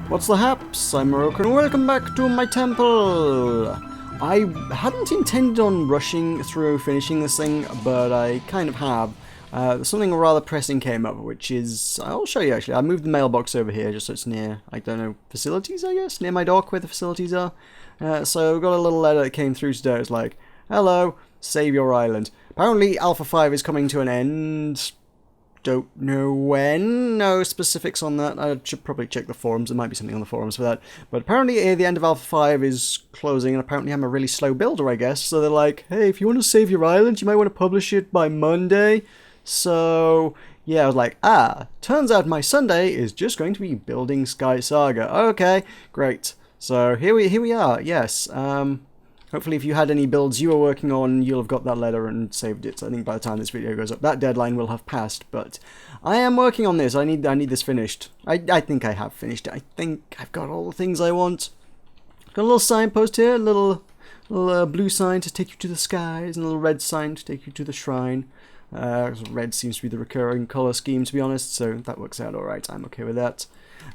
What's the haps? I'm Meroka and welcome back to my temple! I hadn't intended on rushing through finishing this thing, but I kind of have. Something rather pressing came up, which is... I'll show you actually. I moved the mailbox over here just so it's near, I don't know, facilities I guess? Near my dock where the facilities are. So I've got a little letter that came through today. It's like, hello, save your island. Apparently Alpha 5 is coming to an end. Don't know when, no specifics on that. I should probably check the forums, there might be something on the forums for that. But apparently the end of Alpha 5 is closing, and apparently I'm a really slow builder, I guess. So they're like, hey, if you want to save your island, you might want to publish it by Monday. So, yeah, I was like, turns out my Sunday is just going to be building SkySaga. Okay, great. So here we are, yes. Hopefully if you had any builds you were working on, you'll have got that letter and saved it. I think by the time this video goes up, that deadline will have passed. But I am working on this. I need this finished. I think I have finished it. I think I've got all the things I want. Got a little signpost here, a little blue sign to take you to the skies, and a little red sign to take you to the shrine. Red seems to be the recurring colour scheme, to be honest, so that works out alright. I'm okay with that.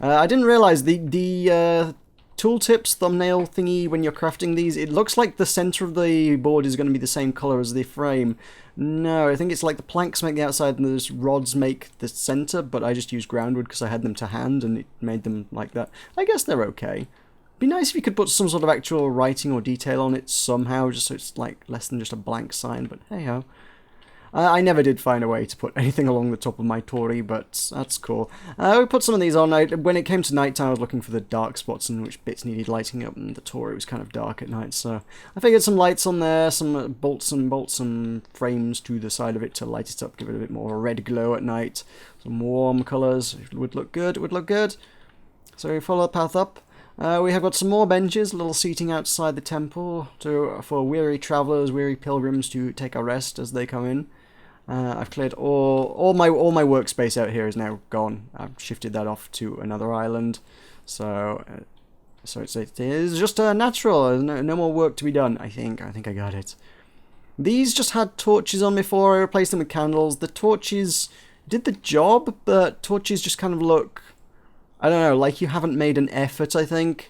I didn't realise the tooltips thumbnail thingy when you're crafting these, it looks like the center of the board is going to be the same color as the frame. No, I think it's like the planks make the outside and the rods make the center, but I just used groundwood because I had them to hand and it made them like that. I guess they're okay. Be nice if you could put some sort of actual writing or detail on it somehow, just so it's like less than just a blank sign, but hey ho. I never did find a way to put anything along the top of my Torii, but that's cool. We put some of these on. When it came to night time, I was looking for the dark spots and which bits needed lighting up, and the Torii was kind of dark at night, so I figured some lights on there, some bolts and frames to the side of it to light it up, give it a bit more of a red glow at night. Some warm colours would look good, So we follow the path up. We have got some more benches, a little seating outside the temple for weary travellers, weary pilgrims to take a rest as they come in. I've cleared all my workspace out here is now gone. I've shifted that off to another island, so it is just natural. There's no more work to be done. I think I got it. These just had torches on before. I replaced them with candles. The torches did the job, but torches just kind of look, I don't know, like you haven't made an effort. I think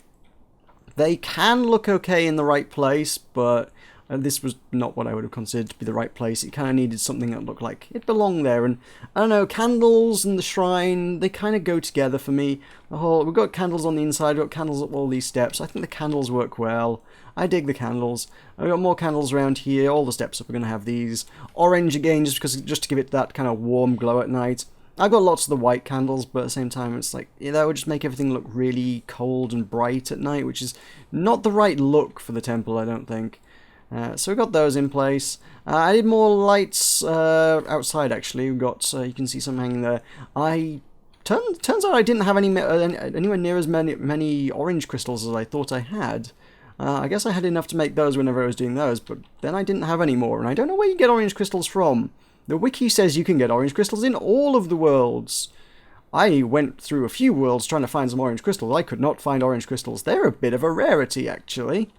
they can look okay in the right place, but this was not what I would have considered to be the right place. It kind of needed something that looked like it belonged there. And I don't know, candles and the shrine, they kind of go together for me. We've got candles on the inside, we've got candles up all these steps. I think the candles work well. I dig the candles. I've got more candles around here. All the steps up are going to have these. Orange again, just to give it that kind of warm glow at night. I've got lots of the white candles, but at the same time, it's like, yeah, that would just make everything look really cold and bright at night, which is not the right look for the temple, I don't think. So we got those in place. I did more lights outside, actually. We've got, you can see some hanging there. Turns out I didn't have anywhere near as many orange crystals as I thought I had. I guess I had enough to make those whenever I was doing those, but then I didn't have any more, and I don't know where you get orange crystals from. The wiki says you can get orange crystals in all of the worlds. I went through a few worlds trying to find some orange crystals. I could not find orange crystals. They're a bit of a rarity, actually.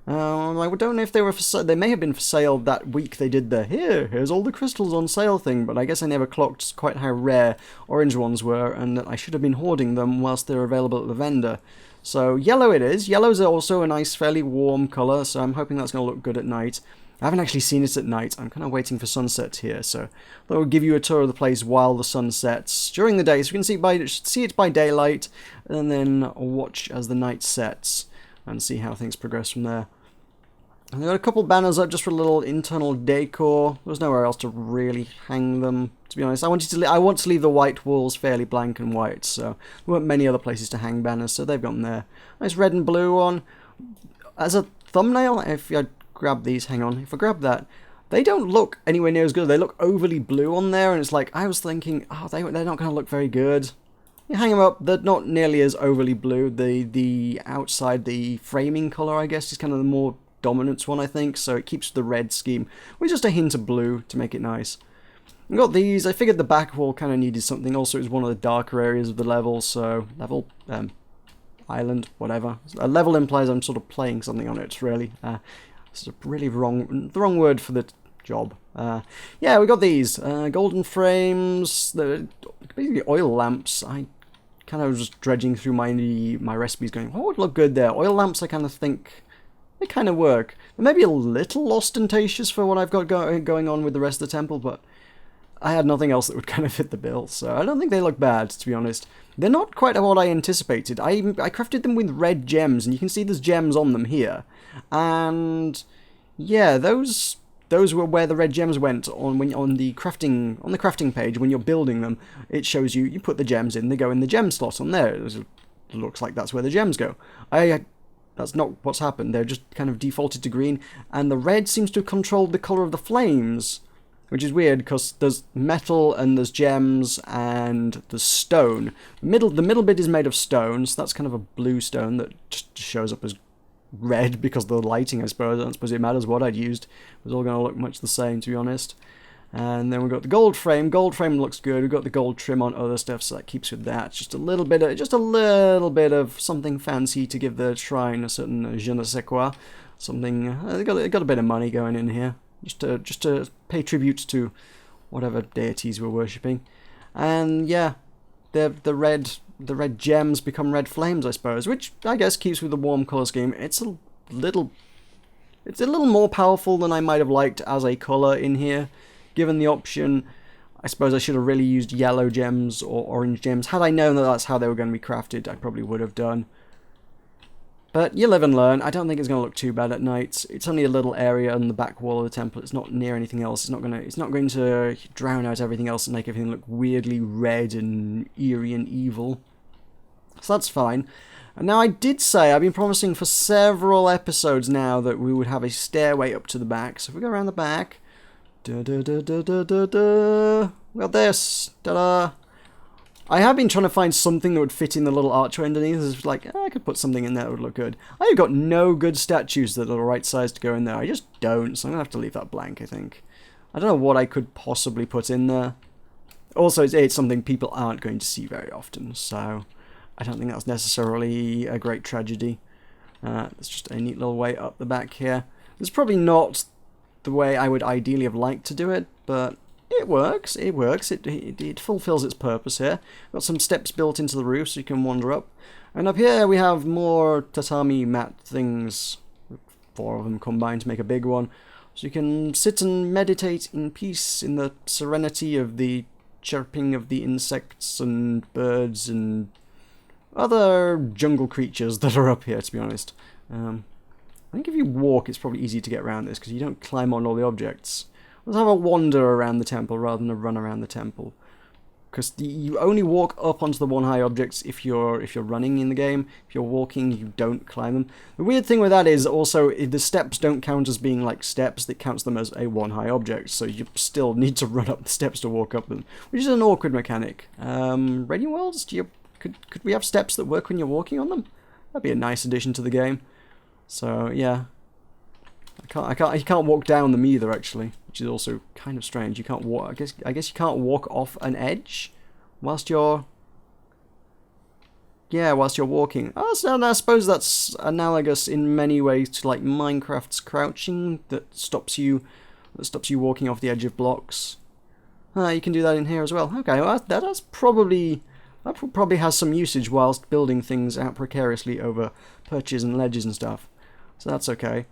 I don't know if they were for sale. They may have been for sale that week they did the here's all the crystals on sale thing, but I guess I never clocked quite how rare orange ones were, and that I should have been hoarding them whilst they're available at the vendor. So yellow it is. Yellow's also a nice, fairly warm colour, so I'm hoping that's going to look good at night. I haven't actually seen it at night. I'm kind of waiting for sunset here, so that will give you a tour of the place while the sun sets during the day, so we can see it by daylight, and then watch as the night sets and see how things progress from there. And I've got a couple banners up just for a little internal decor. There's nowhere else to really hang them, to be honest. I want to leave the white walls fairly blank and white, so there weren't many other places to hang banners, so they've gone there. Nice red and blue one. As a thumbnail, if I grab these, hang on, if I grab that, they don't look anywhere near as good. They look overly blue on there, and it's like, I was thinking, oh, they're not going to look very good. You hang them up, they're not nearly as overly blue. The outside, the framing colour, I guess, is kind of the more dominant one, I think, so it keeps the red scheme with just a hint of blue to make it nice. I've got these. I figured the back wall kind of needed something. Also, it was one of the darker areas of the level, so island, whatever. A level implies I'm sort of playing something on it, really. It's really the wrong word for the job. Yeah, we got these golden frames, the basically oil lamps. I kind of just dredging through my recipes going, what would look good there? Oil lamps, I kind of think they kind of work. They may be a little ostentatious for what I've got going on with the rest of the temple, but I had nothing else that would kind of fit the bill, so I don't think they look bad, to be honest. They're not quite what I anticipated. I crafted them with red gems, and you can see there's gems on them here. And yeah, those were where the red gems went on the crafting page. When you're building them, it shows you put the gems in, they go in the gem slot on there. It looks like that's where the gems go. That's not what's happened. They're just kind of defaulted to green, and the red seems to have controlled the colour of the flames, which is weird because there's metal and there's gems and there's stone. The middle bit is made of stone, so that's kind of a blue stone that just shows up as red because of the lighting, I suppose. I don't suppose it matters what I'd used. It was all going to look much the same, to be honest. And then we've got the gold frame. Gold frame looks good. We've got the gold trim on other stuff, so that keeps with that. Just a little bit of something fancy to give the shrine a certain je ne sais quoi. Something. They got a bit of money going in here, just to pay tribute to whatever deities we're worshipping. And yeah, the red gems become red flames, I suppose, which I guess keeps with the warm colour scheme. It's a little more powerful than I might have liked as a colour in here. Given the option, I suppose I should have really used yellow gems or orange gems. Had I known that that's how they were going to be crafted, I probably would have done. But you live and learn. I don't think it's going to look too bad at night. It's only a little area on the back wall of the temple. It's not near anything else. It's not going to drown out everything else and make everything look weirdly red and eerie and evil. So that's fine. And now I did say, I've been promising for several episodes now that we would have a stairway up to the back. So if we go around the back, we got this. Ta-da! I have been trying to find something that would fit in the little archway underneath. It's like, I could put something in there that would look good. I've got no good statues that are the right size to go in there. I just don't, so I'm going to have to leave that blank, I think. I don't know what I could possibly put in there. Also, it's something people aren't going to see very often, so I don't think that's necessarily a great tragedy. It's just a neat little way up the back here. It's probably not the way I would ideally have liked to do it, but it works. It fulfills its purpose here. Got some steps built into the roof so you can wander up. And up here we have more tatami mat things. 4 of them combined to make a big one. So you can sit and meditate in peace in the serenity of the chirping of the insects and birds and other jungle creatures that are up here, to be honest. I think if you walk, it's probably easy to get around this, because you don't climb on all the objects. Let's have a wander around the temple rather than a run around the temple. Because you only walk up onto the one high objects if you're running in the game. If you're walking, you don't climb them. The weird thing with that is also, if the steps don't count as being like steps, it counts them as a one high object. So you still need to run up the steps to walk up them, which is an awkward mechanic. Radiant Worlds, could we have steps that work when you're walking on them? That'd be a nice addition to the game. So yeah, you can't walk down them either, actually, which is also kind of strange. You can't walk. I guess you can't walk off an edge whilst you're walking. Oh, so I suppose that's analogous in many ways to like Minecraft's crouching that stops you walking off the edge of blocks. You can do that in here as well. Okay, well, that probably has some usage whilst building things out precariously over perches and ledges and stuff. So that's okay.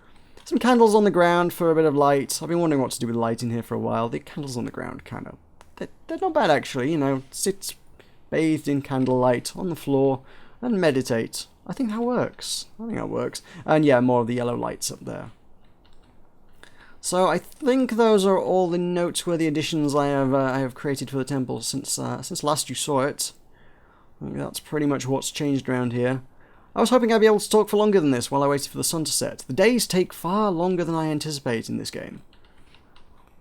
Some candles on the ground for a bit of light. I've been wondering what to do with light in here for a while. The candles on the ground they're not bad actually, you know. Sit bathed in candlelight on the floor and meditate. I think that works. And yeah, more of the yellow lights up there. So I think those are all the noteworthy additions I have created for the temple since last you saw it. I think that's pretty much what's changed around here. I was hoping I'd be able to talk for longer than this while I waited for the sun to set. The days take far longer than I anticipate in this game.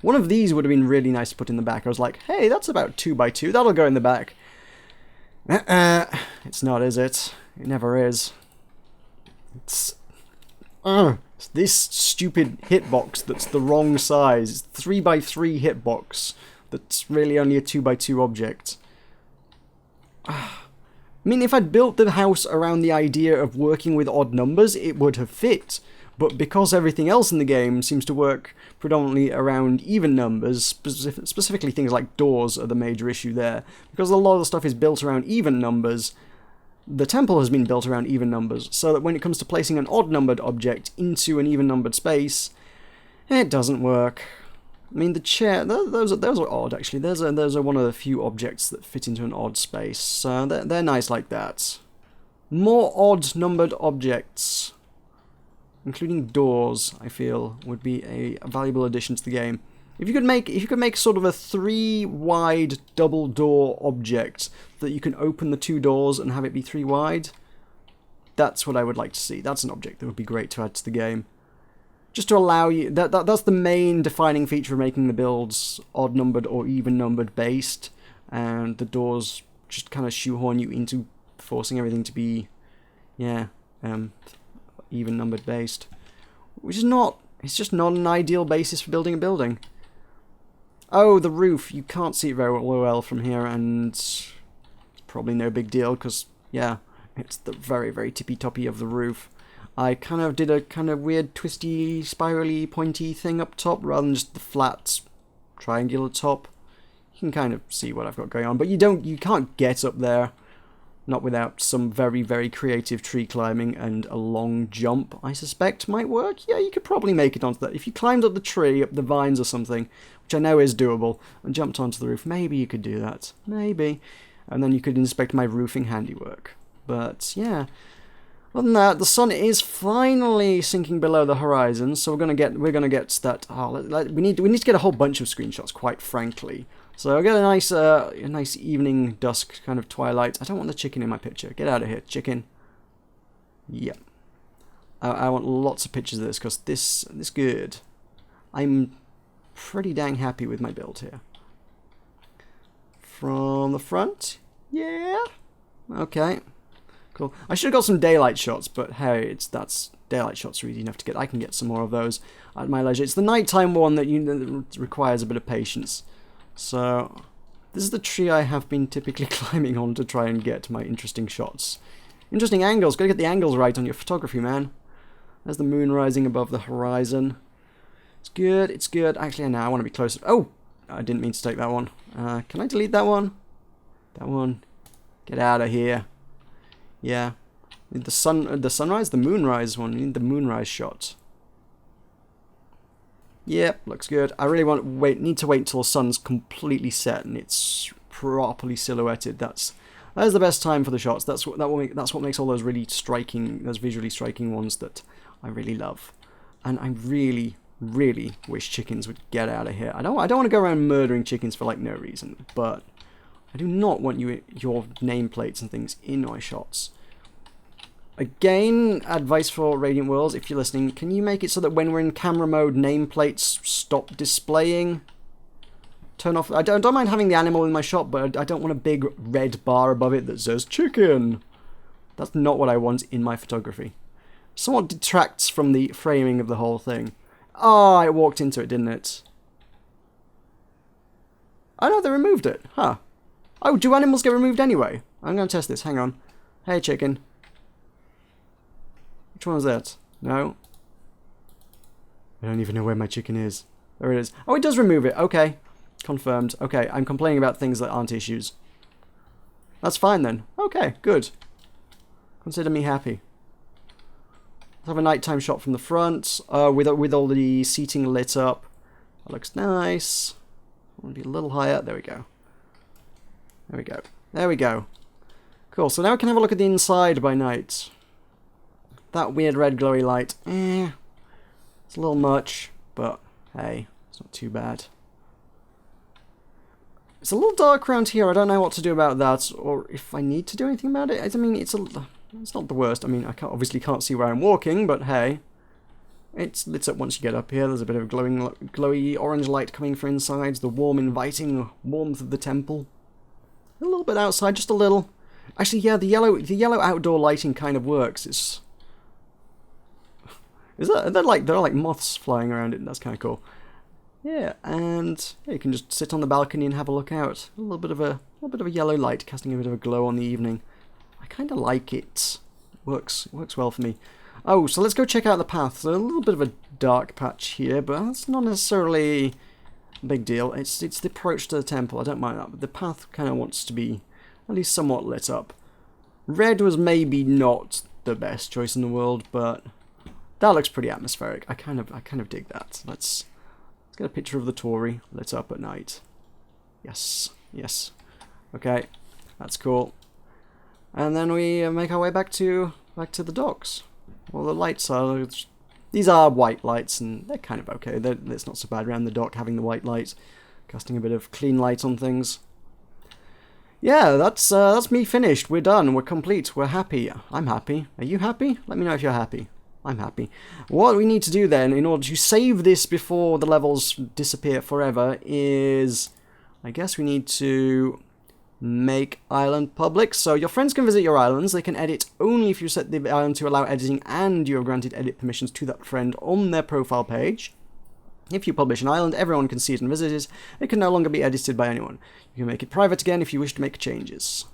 One of these would have been really nice to put in the back. I was like, hey, that's about 2x2. That'll go in the back. It's not, is it? It never is. It's this stupid hitbox that's the wrong size. It's 3x3 hitbox that's really only a 2x2 object. I mean, if I'd built the house around the idea of working with odd numbers, it would have fit. But because everything else in the game seems to work predominantly around even numbers, specifically things like doors are the major issue there. Because a lot of the stuff is built around even numbers, the temple has been built around even numbers, so that when it comes to placing an odd-numbered object into an even-numbered space, it doesn't work. I mean, the chair, those are odd, actually. Those are one of the few objects that fit into an odd space, so they're nice like that. More odd-numbered objects, including doors, I feel, would be a valuable addition to the game. If you could make sort of a 3-wide double door object that you can open the 2 doors and have it be 3 wide, that's what I would like to see. That's an object that would be great to add to the game. Just to allow you, that's the main defining feature of making the builds odd numbered or even numbered based, and the doors just kind of shoehorn you into forcing everything to be, yeah, even numbered based, which is not. It's just not an ideal basis for building a building. Oh, the roof. You can't see it very well from here, and it's probably no big deal because, yeah, it's the very, very tippy-toppy of the roof. I kind of did a kind of weird, twisty, spirally, pointy thing up top rather than just the flat, triangular top. You can kind of see what I've got going on, but you can't get up there. Not without some very, very creative tree climbing and a long jump, I suspect, might work. Yeah, you could probably make it onto that. If you climbed up the tree, up the vines or something, which I know is doable, and jumped onto the roof, maybe you could do that. Maybe. And then you could inspect my roofing handiwork. But, yeah. Other than that, the sun is finally sinking below the horizon, so we're gonna get that. We need to get a whole bunch of screenshots, quite frankly. So I'll get a nice evening dusk kind of twilight. I don't want the chicken in my picture. Get out of here, chicken. Yep. I want lots of pictures of this because this good. I'm pretty dang happy with my build here. From the front, yeah. Okay. Cool. I should have got some daylight shots, but hey, that's daylight shots are easy enough to get. I can get some more of those at my leisure. It's the nighttime one that requires a bit of patience. So, this is the tree I have been typically climbing on to try and get my interesting shots. Interesting angles. Gotta get the angles right on your photography, man. There's the moon rising above the horizon. It's good, it's good. Actually, now I want to be closer. Oh! I didn't mean to take that one. Can I delete that one? That one. Get out of here. Yeah. The sunrise, the moonrise one. We need the moonrise shot. Yep, looks good. I really need to wait until the sun's completely set and it's properly silhouetted. That's the best time for the shots. That's what makes all those really striking, those visually striking ones that I really love. And I really, really wish chickens would get out of here. I don't want to go around murdering chickens for like no reason, but I do not want your nameplates and things in my shots. Again, advice for Radiant Worlds, if you're listening, can you make it so that when we're in camera mode, nameplates stop displaying? Turn off... I don't mind having the animal in my shot, but I don't want a big red bar above it that says chicken. That's not what I want in my photography. Somewhat detracts from the framing of the whole thing. Oh, it walked into it, didn't it? Oh no, they removed it. Huh. Oh, do animals get removed anyway? I'm going to test this. Hang on. Hey, chicken. Which one was that? No. I don't even know where my chicken is. There it is. Oh, it does remove it. Okay. Confirmed. Okay, I'm complaining about things that aren't issues. That's fine then. Okay, good. Consider me happy. Let's have a nighttime shot from the front with all the seating lit up. That looks nice. I want to be a little higher. There we go. There we go. There we go. Cool, so now we can have a look at the inside by night. That weird red glowy light, it's a little much, but hey, it's not too bad. It's a little dark around here. I don't know what to do about that, or if I need to do anything about it. I mean, it's not the worst. I mean, I obviously can't see where I'm walking, but hey, it's lit up once you get up here. There's a bit of glowy orange light coming from inside. The warm, inviting warmth of the temple. A little bit outside, just a little. Actually, yeah, the yellow outdoor lighting kind of works. They're like moths flying around it. That's kind of cool. Yeah, and yeah, you can just sit on the balcony and have a look out. A little bit of a yellow light casting a bit of a glow on the evening. I kind of like it. Works well for me. Oh, so let's go check out the path. So a little bit of a dark patch here, but that's not necessarily a big deal. It's the approach to the temple. I don't mind that, but the path kind of wants to be at least somewhat lit up. Red was maybe not the best choice in the world, but that looks pretty atmospheric. I kind of dig that. Let's get a picture of the Tory lit up at night. Yes, yes. Okay, that's cool. And then we make our way back to the docks. Well, the lights are... These are white lights, and they're kind of okay. It's not so bad around the dock having the white light, casting a bit of clean light on things. Yeah, that's me finished. We're done. We're complete. We're happy. I'm happy. Are you happy? Let me know if you're happy. I'm happy. What we need to do then, in order to save this before the levels disappear forever, is... I guess we need to make island public. So your friends can visit your islands. They can edit only if you set the island to allow editing and you have granted edit permissions to that friend on their profile page. If you publish an island, everyone can see it and visit it. It can no longer be edited by anyone. You can make it private again if you wish to make changes.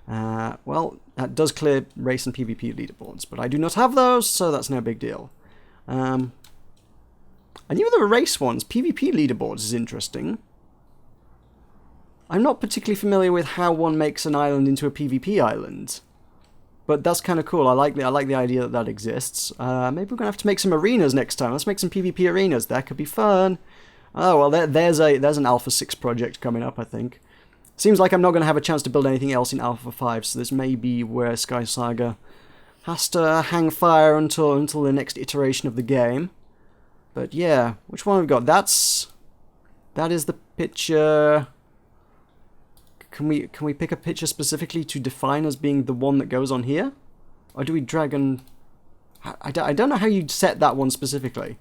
Well, that does clear race and PvP leaderboards, but I do not have those, so that's no big deal. And even the race ones, PvP leaderboards is interesting. I'm not particularly familiar with how one makes an island into a PvP island, but that's kind of cool. I like the idea that exists. Maybe we're gonna have to make some arenas next time. Let's make some PvP arenas. That could be fun. Oh well, there's an Alpha 6 project coming up, I think. Seems like I'm not gonna have a chance to build anything else in Alpha 5, so this may be where SkySaga has to hang fire until the next iteration of the game. But yeah, which one have we got? That is the picture. Can we pick a picture specifically to define as being the one that goes on here? Or do we drag and... I don't know how you'd set that one specifically.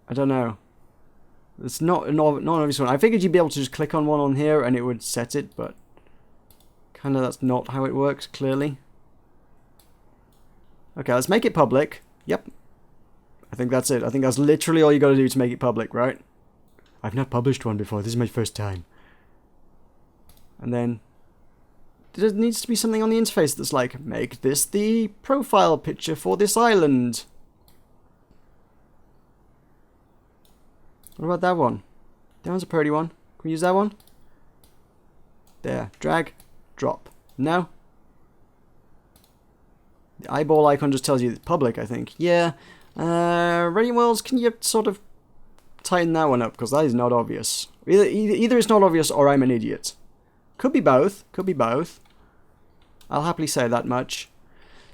I don't know. It's not an obvious one. I figured you'd be able to just click on one on here and it would set it, but... kind of that's not how it works, clearly. Okay, let's make it public. Yep. I think that's it. I think that's literally all you gotta do to make it public, right? I've not published one before. This is my first time. And then there needs to be something on the interface that's like, make this the profile picture for this island. What about that one? That one's a pretty one. Can we use that one? There. Drag. Drop. No? The eyeball icon just tells you it's public, I think. Yeah. Radiant Worlds, can you sort of tighten that one up, because that is not obvious. Either it's not obvious or I'm an idiot. Could be both. Could be both. I'll happily say that much.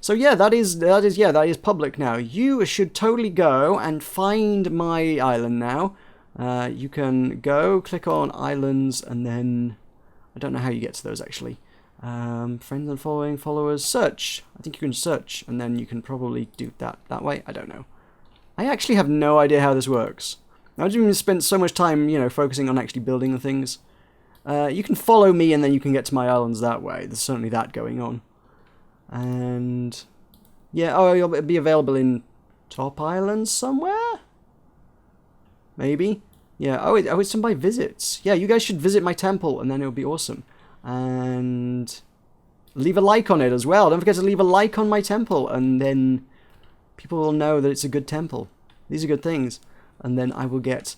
So yeah, that is public now. You should totally go and find my island now. You can go, click on islands, and then I don't know how you get to those actually. Friends and following, followers, search. I think you can search, and then you can probably do that way. I don't know. I actually have no idea how this works. I've even spent so much time, you know, focusing on actually building the things. You can follow me and then you can get to my islands that way. There's certainly that going on. And... yeah, oh, you'll be available in Top Islands somewhere? Maybe? Yeah, oh, it's some by visits. Yeah, you guys should visit my temple and then it'll be awesome. And... leave a like on it as well. Don't forget to leave a like on my temple and then people will know that it's a good temple. These are good things. And then I will get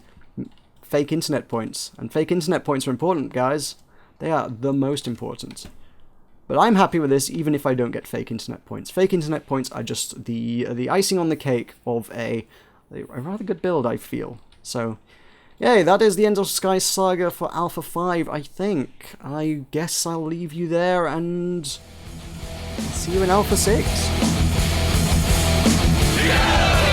fake internet points. And fake internet points are important, guys. They are the most important. But I'm happy with this, even if I don't get fake internet points. Fake internet points are just the icing on the cake of a rather good build, I feel. So, yay, that is the end of SkySaga for Alpha 5, I think. I guess I'll leave you there, and see you in Alpha 6. Yeah!